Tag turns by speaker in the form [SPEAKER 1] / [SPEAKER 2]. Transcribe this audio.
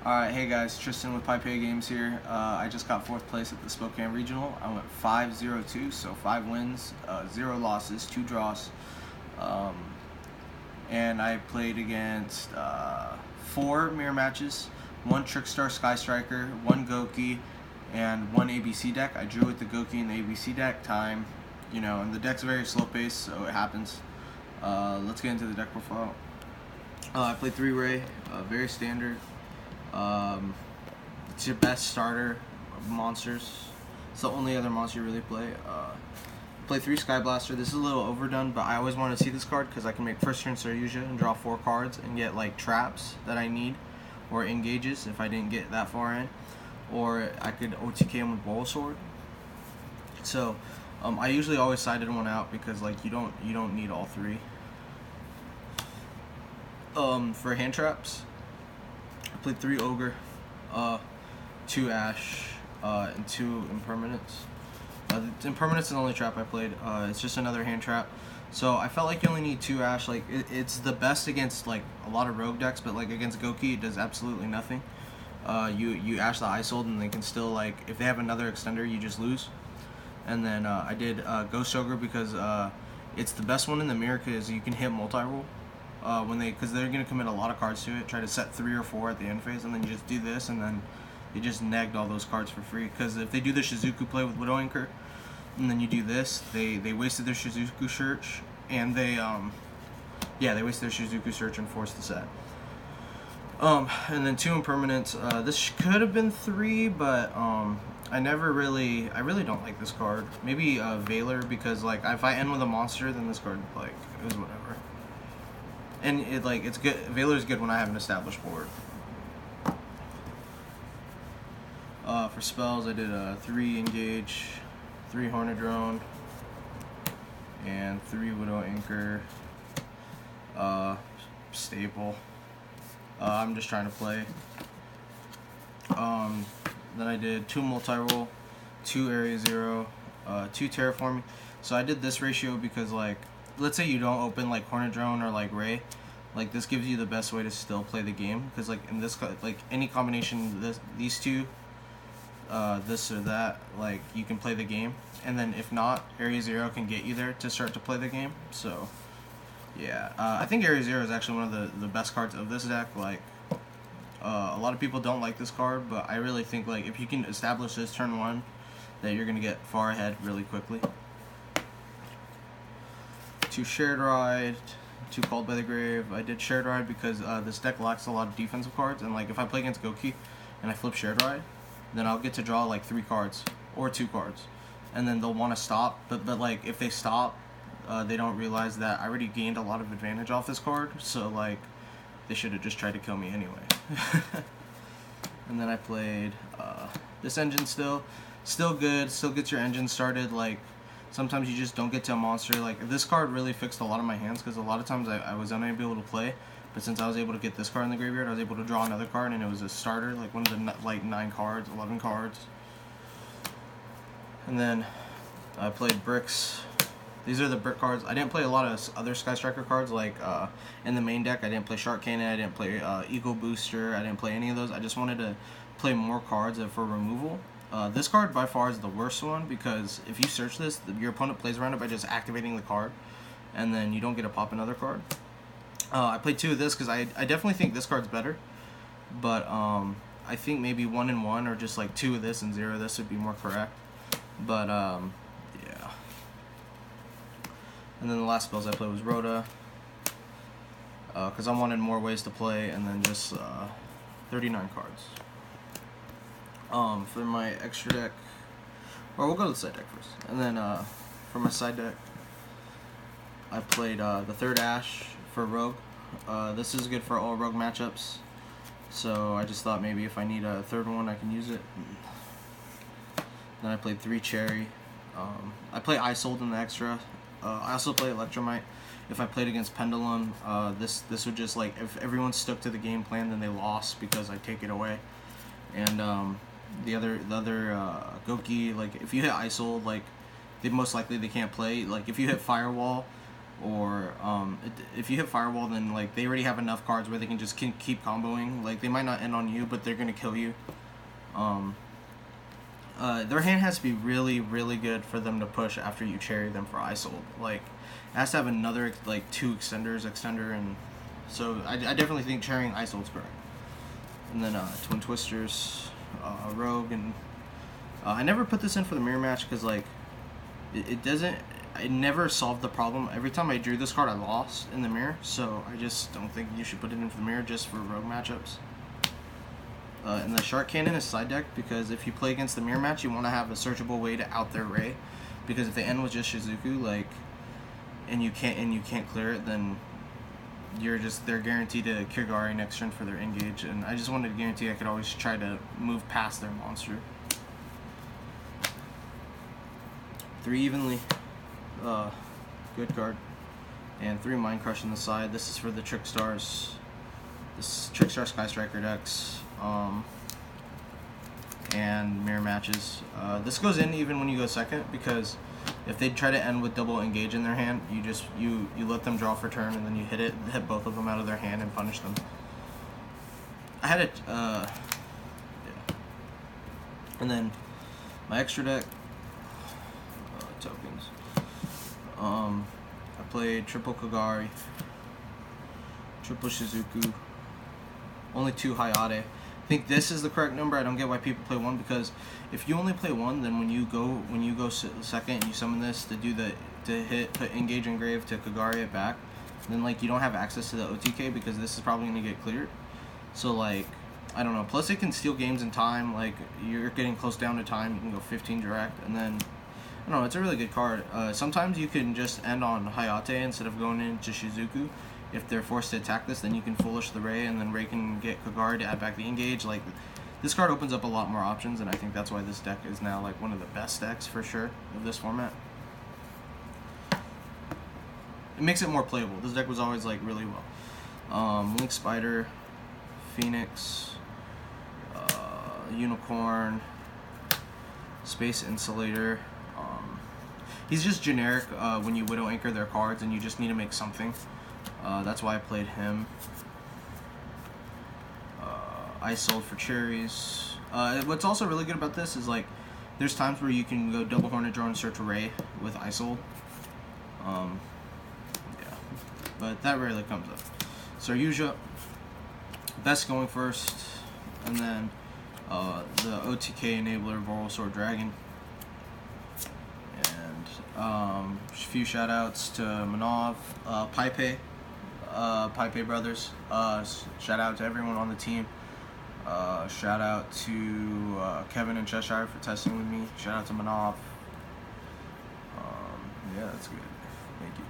[SPEAKER 1] Alright, hey guys, Tristan with Pipe Games here. I just got 4th place at the Spokane Regional. I went 5-0-2, so 5 wins, 0 losses, 2 draws. And I played against 4 mirror matches, 1 Trickstar Sky Striker, 1 Goki, and 1 ABC deck. I drew with the Goki and the ABC deck, time, and the deck's very slow paced, so it happens. Let's get into the deck profile. I played 3 Ray, very standard. It's your best starter of monsters. It's the only other monster you really play. Play 3 Sky Blaster. This is a little overdone, but I always want to see this card because I can make first turn Yugioh and draw 4 cards and get like traps that I need, or engages if I didn't get that far in, or I could OTK him with Bowl Sword. So I usually always sided one out because like you don't need all 3. For hand traps, I played 3 Ogre, 2 Ash, and 2 Impermanence. The Impermanence is the only trap I played. It's just another hand trap. So I felt like you only need 2 Ash. Like it's the best against like a lot of rogue decks, but like against Goki it does absolutely nothing. You Ash the Ice Hold and they can still, like, if they have another extender you just lose. And then I did Ghost Ogre because it's the best one in the mirror because you can hit multi-roll. Because they're gonna commit a lot of cards to it, try to set 3 or 4 at the end phase, and then you just do this, and then you just negged all those cards for free. Because if they do the Shizuku play with Widow Anchor, and then you do this, they wasted their Shizuku Search, and they wasted their Shizuku Search and forced the set. And then 2 Impermanents. This could have been 3, but I really don't like this card. Maybe Valor, because like if I end with a monster, then this card, like, it was whatever. And it's good. Valor's good when I have an established board. For spells, I did 3 Engage, 3 Hornet Drone, and 3 Widow Anchor. Staple. I'm just trying to play. Then I did 2 Multi-Roll, 2 Area 0, 2 Terraforming. So I did this ratio because, like, let's say you don't open like Hornet Drone or like Ray, like this gives you the best way to still play the game, because like in this, like any combination, these two, this or that, like you can play the game, and then if not, Area 0 can get you there to start to play the game. So yeah, I think Area 0 is actually one of the best cards of this deck. Like a lot of people don't like this card, but I really think like if you can establish this turn 1, that you're gonna get far ahead really quickly. 2 Shared Ride, 2 Called by the Grave. I did Shared Ride because this deck lacks a lot of defensive cards, and like if I play against Goki and I flip Shared Ride, then I'll get to draw like 3 cards or 2 cards, and then they'll want to stop. But like if they stop, they don't realize that I already gained a lot of advantage off this card, so like they should have just tried to kill me anyway. And then I played this engine still good, still gets your engine started. Like sometimes you just don't get to a monster. Like this card really fixed a lot of my hands because a lot of times I was unable to play, but since I was able to get this card in the graveyard, I was able to draw another card, and it was a starter, like one of the like 9 cards, 11 cards. And then I played Bricks. These are the brick cards. I didn't play a lot of other Sky Striker cards, like in the main deck. I didn't play Shark Cannon, I didn't play Eagle Booster, I didn't play any of those. I just wanted to play more cards for removal. This card by far is the worst one because if you search this, your opponent plays around it by just activating the card, and then you don't get to pop another card. I played 2 of this because I definitely think this card's better, but I think maybe 1 and 1 or just like 2 of this and 0 of this would be more correct. But yeah. And then the last spells I played was Rhoda, because I wanted more ways to play, and then just 39 cards. For my extra deck, or we'll go to the side deck first, and then for my side deck, I played the 3rd Ash for Rogue. This is good for all Rogue matchups, so I just thought maybe if I need a 3rd one, I can use it. Then I played 3 Cherry. I play Ice Hold in the extra. I also play Electromite. If I played against Pendulum, this would just, like, if everyone stuck to the game plan, then they lost because I take it away. And the other Goki, like if you hit Ice Hold, like most likely they can't play. Like if you hit Firewall, or if you hit Fireball, then like they already have enough cards where they can just keep comboing. Like they might not end on you, but they're gonna kill you. Their hand has to be really, really good for them to push after you cherry them for Isold. Like, it has to have another, like, 2 extender, and so I definitely think cherrying Isold's correct. And then Twin Twisters, Rogue, and I never put this in for the mirror match because, like, it never solved the problem. Every time I drew this card, I lost in the mirror, so I just don't think you should put it in for the mirror just for Rogue matchups. And the Shark Cannon is side deck because if you play against the mirror match, you want to have a searchable way to out their Ray, because if they end with just Shizuku, like, and you can't clear it, then they're guaranteed to Kigari next turn for their engage, and I just wanted to guarantee I could always try to move past their monster. 3 evenly, good card, and 3 Mind Crush on the side. This is for the Trickstars. This Trickstar Sky Striker decks. And mirror matches. This goes in even when you go second, because if they try to end with double engage in their hand, you let them draw for turn, and then you hit both of them out of their hand and punish them. I had yeah. And then my extra deck tokens. I played triple Kagari, triple Shizuku, only 2 Hayate. I think this is the correct number. I don't get why people play 1, because if you only play 1, then when you go second and you summon this to put engage engrave to Kagari it back, then like you don't have access to the OTK because this is probably gonna get cleared. So like, I don't know. Plus it can steal games in time. Like you're getting close down to time, you can go 15 direct, and then I don't know. It's a really good card. Sometimes you can just end on Hayate instead of going into Shizuku. If they're forced to attack this, then you can Foolish the Ray, and then Ray can get Kagari to add back the engage. Like, this card opens up a lot more options, and I think that's why this deck is now like one of the best decks for sure of this format. It makes it more playable. This deck was always like really well. Link Spider, Phoenix, Unicorn, Space Insulator. He's just generic when you Widow Anchor their cards and you just need to make something. That's why I played him. I sold for cherries. What's also really good about this is like there's times where you can go double Hornet Drone and search a Ray with Isold. Yeah, but that rarely comes up. So Yugioh, best going first, and then the OTK enabler Voralsword Dragon. And a few shout outs to Manov, Pipe Brothers. Shout out to everyone on the team. Shout out to Kevin and Cheshire for testing with me. Shout out to Manov. Yeah, that's good. Thank you.